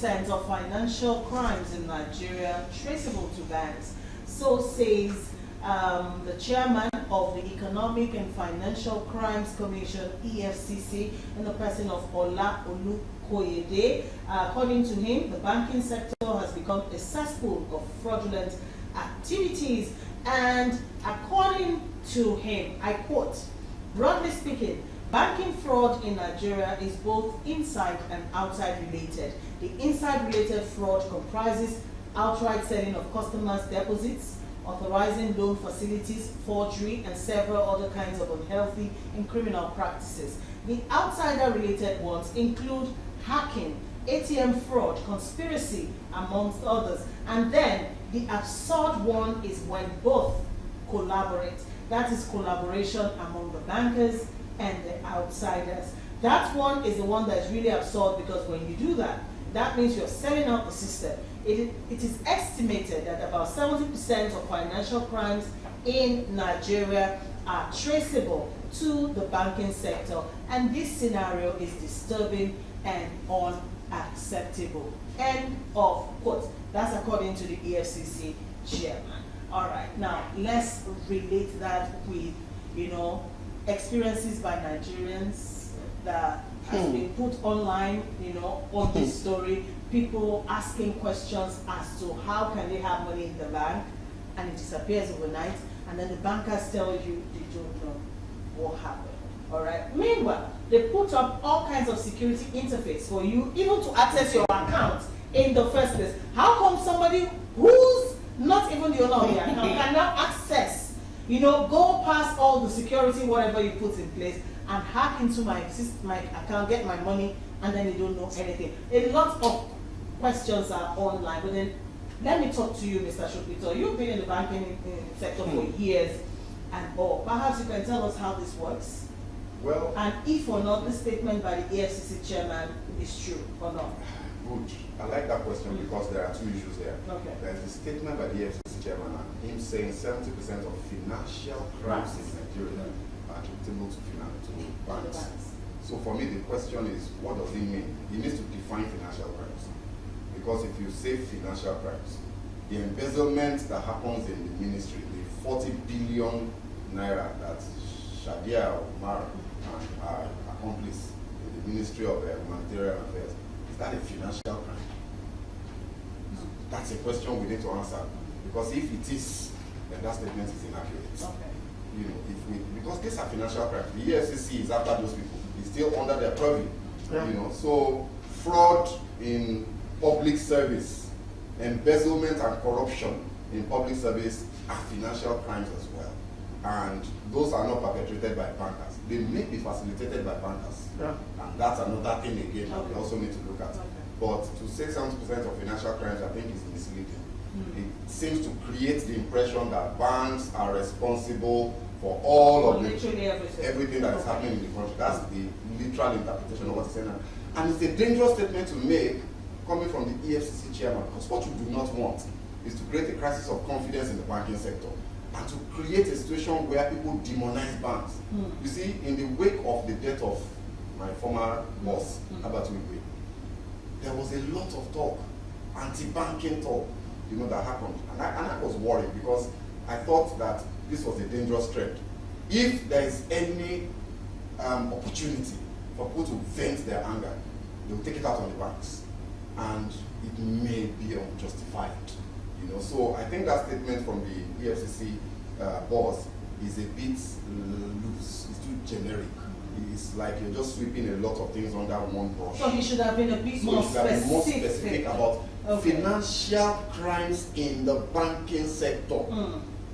70% of financial crimes in Nigeria traceable to banks. So says the chairman of the Economic and Financial Crimes Commission, EFCC, in the person of Ola Olukoyede. According to him, the banking sector has become a cesspool of fraudulent activities. And according to him, I quote, broadly speaking, banking fraud in Nigeria is both inside and outside related. The inside related fraud comprises outright selling of customers' deposits, authorizing loan facilities, forgery, and several other kinds of unhealthy and criminal practices. The outsider-related ones include hacking, ATM fraud, conspiracy, amongst others. And then the absurd one is when both collaborate. That is collaboration among the bankers and the outsiders. That one is the one that's really absurd, because when you do that, that means you're selling out the system. It is estimated that about 70% of financial crimes in Nigeria are traceable to the banking sector, and this scenario is disturbing and unacceptable. End of quote. That's according to the EFCC chairman. All right, now let's relate that with, experiences by Nigerians that has been put online, on this story. People asking questions as to how can they have money in the bank and it disappears overnight, and then the bankers tell you they don't know what happened. All right. Meanwhile, they put up all kinds of security interface for you even to access your account in the first place. How come somebody who's not even the owner of the account can now access, go past all the security, whatever you put in place, and hack into my account, get my money, and then they don't know anything? A lot of questions are online, but then let me talk to you, Mr. Shopito. You've been in the banking sector for years and all. Perhaps you can tell us how this works? Well, and if or not the statement by the EFCC chairman is true or not. Good. I like that question because there are two issues there. Okay. There's the statement by the EFCC chairman and him saying 70% of financial crimes in Nigeria are attributable to banks. So for me, the question is, what does it mean? He needs to define financial crimes. Because if you say financial crimes, the embezzlement that happens in the ministry, the 40 billion naira that Shadia Umar and her accomplice in the Ministry of Humanitarian Affairs, is that a financial crime? That's a question we need to answer. Because if it is, then that statement is inaccurate. Okay. Because these are financial crimes. The EFCC is after those people. It's still under their purview. Yeah. So fraud in public service, embezzlement and corruption in public service are financial crimes as well. And those are not perpetrated by bankers. They may be facilitated by bankers. Yeah. And that's another thing again that we also need to look at. Okay. But to say 70% of financial crimes, I think, is misleading. It seems to create the impression that banks are responsible for all of everything that is happening in the country. That's the literal interpretation of what he's saying. And it's a dangerous statement to make coming from the EFCC chairman, because what you do not want is to create a crisis of confidence in the banking sector and to create a situation where people demonize banks. You see, in the wake of the death of my former boss, Albert Wigwe, there was a lot of talk, anti-banking talk, that happened. And I was worried because I thought that this was a dangerous trend. If there is any opportunity for people to vent their anger, they will take it out on the banks. And it may be unjustified. So I think that statement from the EFCC boss is a bit loose. It's too generic. It's like you're just sweeping a lot of things under one brush. So he should have been a bit more specific about financial crimes in the banking sector.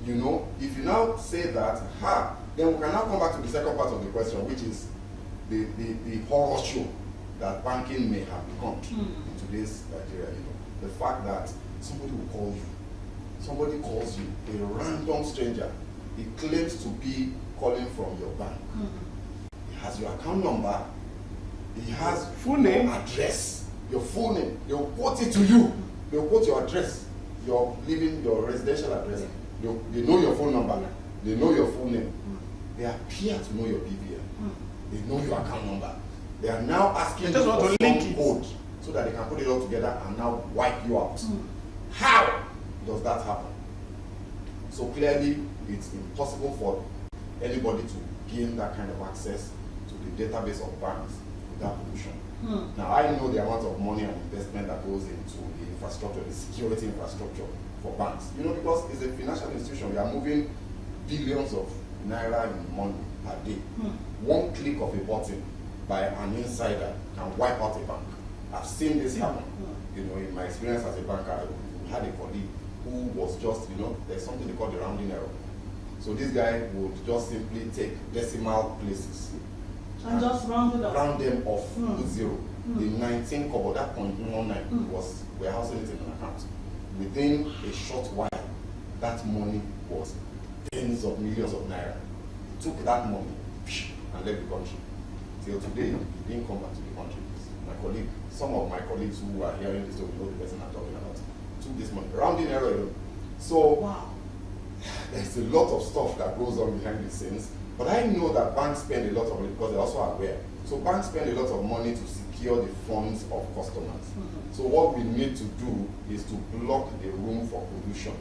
If you now say that, then we can now come back to the second part of the question, which is the horror show that banking may have become in today's Nigeria. The fact that somebody will call you, somebody calls you, a random stranger, he claims to be calling from your bank. He has your account number, he has full name, address, your full name. They'll quote it to you. They'll quote your address, your residential address. They know your phone number. They know your full name. They appear to know your BVN. They know your account number. They are now asking you for some code so that they can put it all together and now wipe you out. How does that happen? So clearly, it's impossible for anybody to gain that kind of access to the database of banks without pollution. Now, I know the amount of money and investment that goes into the infrastructure, the security infrastructure for banks. You know, because it's a financial institution, we are moving billions of naira in money per day. One click of a button by an insider can wipe out a bank. I've seen this happen. You know, in my experience as a banker, I had a colleague who was just, you know, there's something they call the rounding error. So this guy would just simply take decimal places and just round them off to zero. The 19 kobo, that 0.19 was, we're housing it in an account. Within a short while, that money was tens of millions of naira. He took that money and left the country. Till today, he didn't come back to the country. My colleague, some of my colleagues who are hearing this, will know the person I'm talking about, took this money, rounding error alone. So, there's a lot of stuff that goes on behind the scenes. But I know that banks spend a lot of money because they're also aware. So banks spend a lot of money to secure the funds of customers. So what we need to do is to block the room for pollution,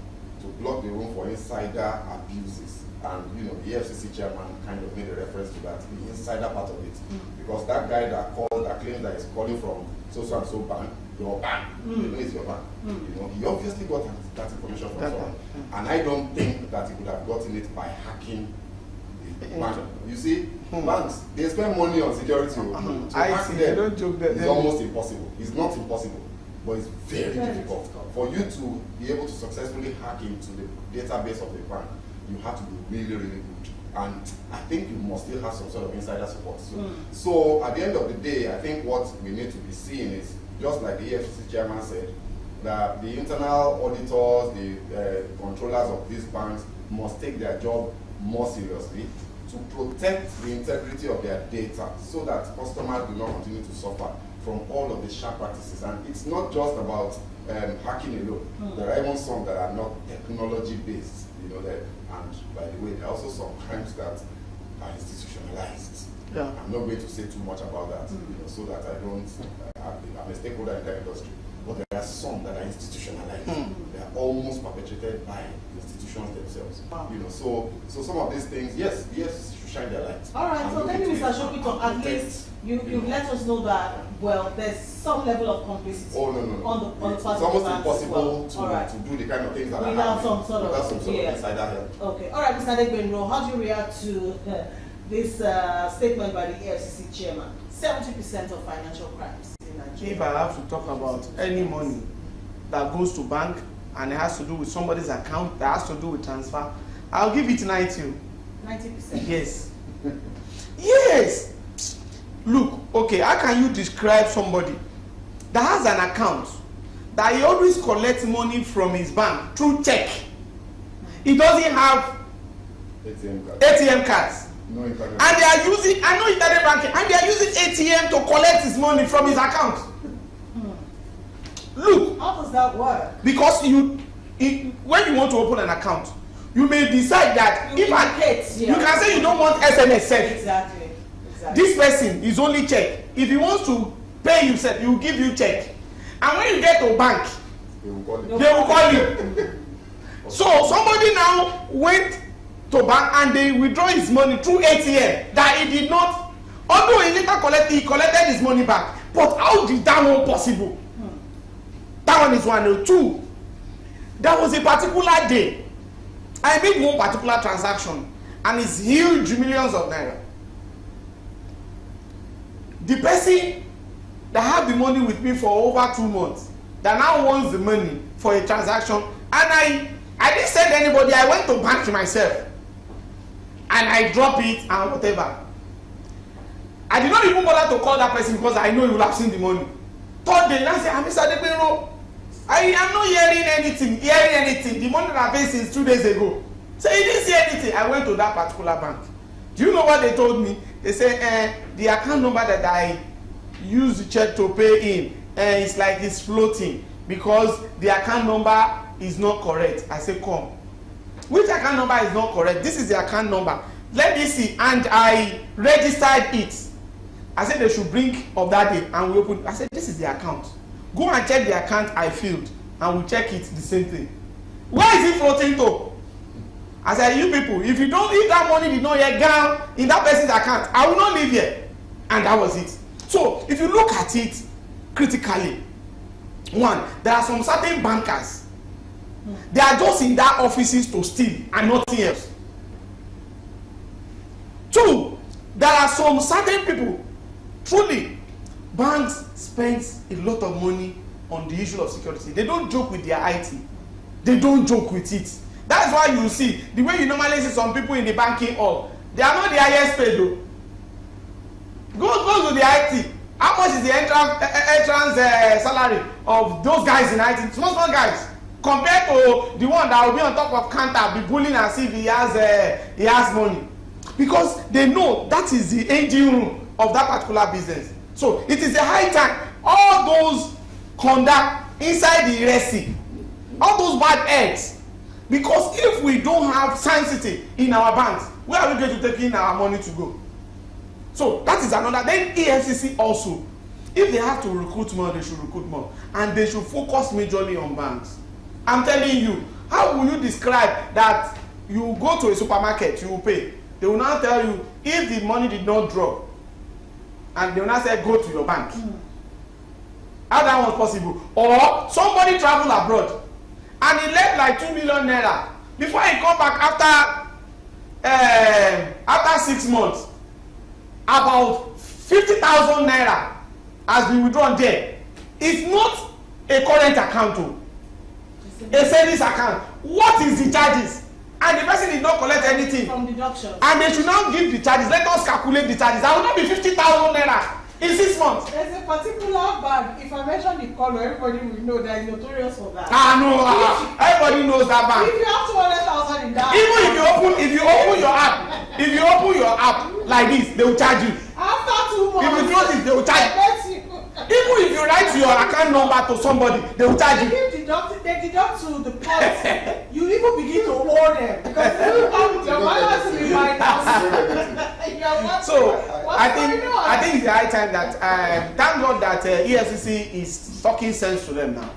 to block the room for insider abuses. And you know, the EFCC chairman kind of made a reference to that, the insider part of it. Because that guy that claims that he's calling from so and so bank, your bank, you know it's your bank. You know, he obviously got that information from someone. And I don't think that he could have gotten it by hacking the bank. You see, banks, they spend money on security. To hack them is almost impossible. It's not impossible, but it's very difficult. For you to be able to successfully hack into the database of the bank, you have to be really, really good. And I think you must still have some sort of insider support. So at the end of the day, I think what we need to be seeing is, just like the EFCC chairman said, that the internal auditors, the controllers of these banks must take their job more seriously to protect the integrity of their data so that customers do not continue to suffer from all of the sharp practices. And it's not just about hacking alone. There are even some that are not technology based, you know, and by the way, there are also some crimes that are institutionalized. I'm not going to say too much about that, you know, so that I don't, I'm a stakeholder in that industry. But there are some that are institutionalized. They are almost perpetrated by institutions themselves. You know, so some of these things, yes, should shine their light. All right, so thank you, Mr. Shokito. At least you let us know that, well, there's some level of complicity. Oh, no. On the it's almost impossible to do the kind of things that without are some sort of insider help. Okay. All right, Mr. Adegbenro, how do you react to this statement by the EFCC chairman? 70% of financial crimes in Nigeria. If I have to talk about any money that goes to bank and it has to do with somebody's account, that has to do with transfer, I'll give it 90. 90%? Yes. Yes. Look, okay, how can you describe somebody that has an account that he always collects money from his bank through check? He doesn't have ATM cards. No internet. And they are using, I know internet banking, and they are using ATM to collect his money from his account. Look. How does that work? Because when you want to open an account, you may decide that you can say you don't want SMS sent. Exactly. This person is only check. If he wants to pay you, he will give you check. And when you get to bank, they will call you. So somebody now went to bank and they withdraw his money through ATM that he did not, although he later collected his money back. But how did that one possible? That one is 102. There was a particular day I made one particular transaction and it's huge, millions of naira. The person that had the money with me for over 2 months that now wants the money for a transaction, and I didn't send anybody. I went to bank myself and I drop it and whatever. I did not even bother to call that person because I know he will have seen the money. Third day, I said, Mr. Adegbenro, I am not hearing anything. The money that I paid since 2 days ago. So he didn't see anything. I went to that particular bank. Do you know what they told me? They said, the account number that I used the check to pay in, it's like it's floating because the account number is not correct. I said, come. Which account number is not correct? This is the account number. Let me see. And I registered it. I said they should bring up that day and we open. I said, this is the account. Go and check the account I filled and we check it the same thing. Where is it floating to? I said, you people, if that money did not yet go in that person's account, I will not live here. And that was it. So if you look at it critically, one, there are some certain bankers. They are just in that offices to steal and nothing else. Two, there are some certain people, truly, banks spend a lot of money on the issue of security. They don't joke with their IT. They don't joke with it. That's why you see, the way you normally see some people in the banking hall, they are not the highest paid though. Go to the IT. How much is the entrance salary of those guys in IT? Small guys. Compared to the one that will be on top of counter, be bullying as if he has money. Because they know that is the engine room of that particular business. So it is a high time. All those conduct inside the recipe, all those bad eggs. Because if we don't have sanctity in our banks, where are we going to take in our money to go? So that is another. Then EFCC also, if they have to recruit more, they should recruit more. And they should focus majorly on banks. I'm telling you, how will you describe that you go to a supermarket, you will pay. They will now tell you if the money did not drop, and they will now say go to your bank. How that was possible? Or somebody travel abroad and he left like 2 million naira. Before he come back after 6 months, about 50,000 naira has been withdrawn there. It's not a current account, a savings account. What is the charges? And the person did not collect anything. From deduction. And they should now give the charges. Let us calculate the charges. That will not be 50,000 naira in 6 months. There's a particular bank. If I mention the color, everybody will know that is notorious for that. Everybody knows that bank. If you have 200,000 in that. Even if you open your app like this, they will charge you. After 2 months. If you close it, they will charge you. Even if you write your account number to somebody, they will charge you. They deduct to the point. You even begin to owe them because your balance will be mined out. So I think it's the high time that thank God that EFCC is talking sense to them now,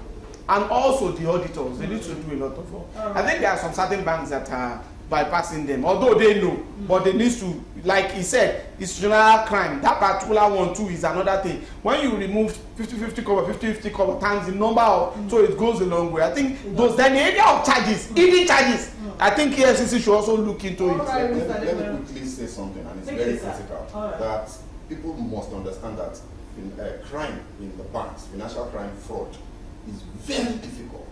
and also the auditors. They need to do a lot of work. I think there are some certain banks that are bypassing them, although they know, but they need to, like he said, it's general crime. That particular one too is another thing. When you remove 50-50 cover, 50-50 cover times the number of, so it goes a long way. I think those, then the area of charges, hidden charges, I think EFCC should also look into it. Let me quickly say something, and it's very critical, that people must understand that crime in the banks, financial crime, fraud, is very difficult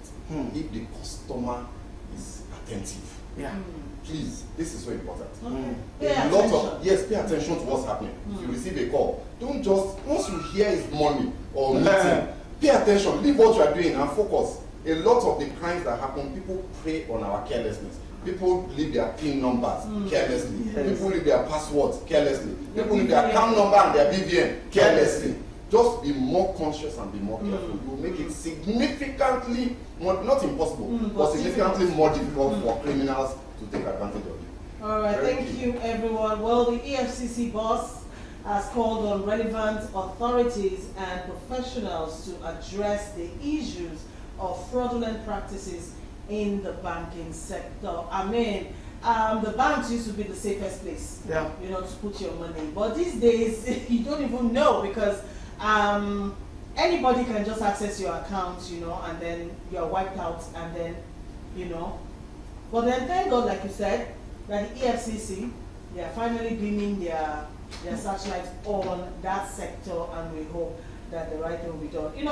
if the customer is attentive. Yeah. Please, this is so important. Pay attention. Pay attention to what's happening. If you receive a call, don't just, once you hear his money or meeting, pay attention, leave what you are doing and focus. A lot of the crimes that happen, people prey on our carelessness. People leave their PIN numbers carelessly. People leave their passwords carelessly. People leave their account number and their BVN carelessly. Just be more conscious and be more careful. You will make it significantly more, not impossible, but significantly more difficult for criminals to take advantage of you. All right, thank you everyone. Well, the EFCC boss has called on relevant authorities and professionals to address the issues of fraudulent practices in the banking sector. I mean, the banks used to be the safest place, you know, to put your money. But these days, you don't even know because anybody can just access your account, you know, and then you're wiped out, and then, you know. But then thank God, like you said, that the EFCC, they are finally beaming their searchlights on that sector, and we hope that the right thing will be done. You know,